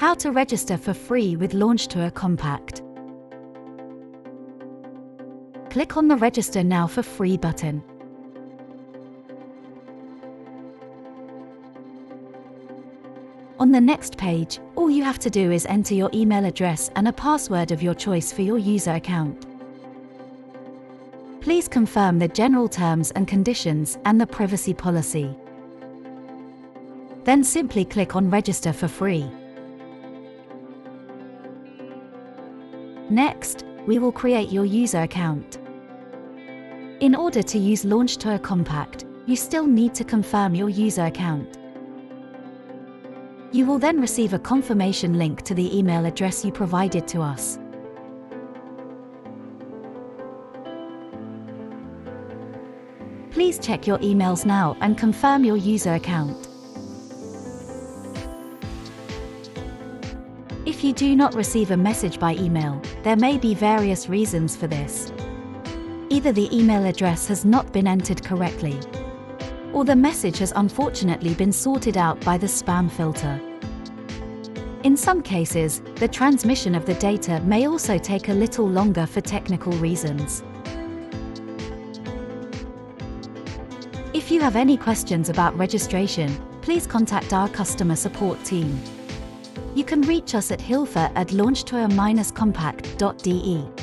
How to register for free with LaunchTour Compact. Click on the Register Now for Free button. On the next page, all you have to do is enter your email address and a password of your choice for your user account. Please confirm the general terms and conditions and the privacy policy. Then simply click on Register for free. Next, we will create your user account. In order to use LaunchTour Compact, you still need to confirm your user account. You will then receive a confirmation link to the email address you provided to us. Please check your emails now and confirm your user account. If you do not receive a message by email, there may be various reasons for this. Either the email address has not been entered correctly, or the message has unfortunately been sorted out by the spam filter. In some cases, the transmission of the data may also take a little longer for technical reasons. If you have any questions about registration, please contact our customer support team. You can reach us at hilfe@launchtour-compact.de.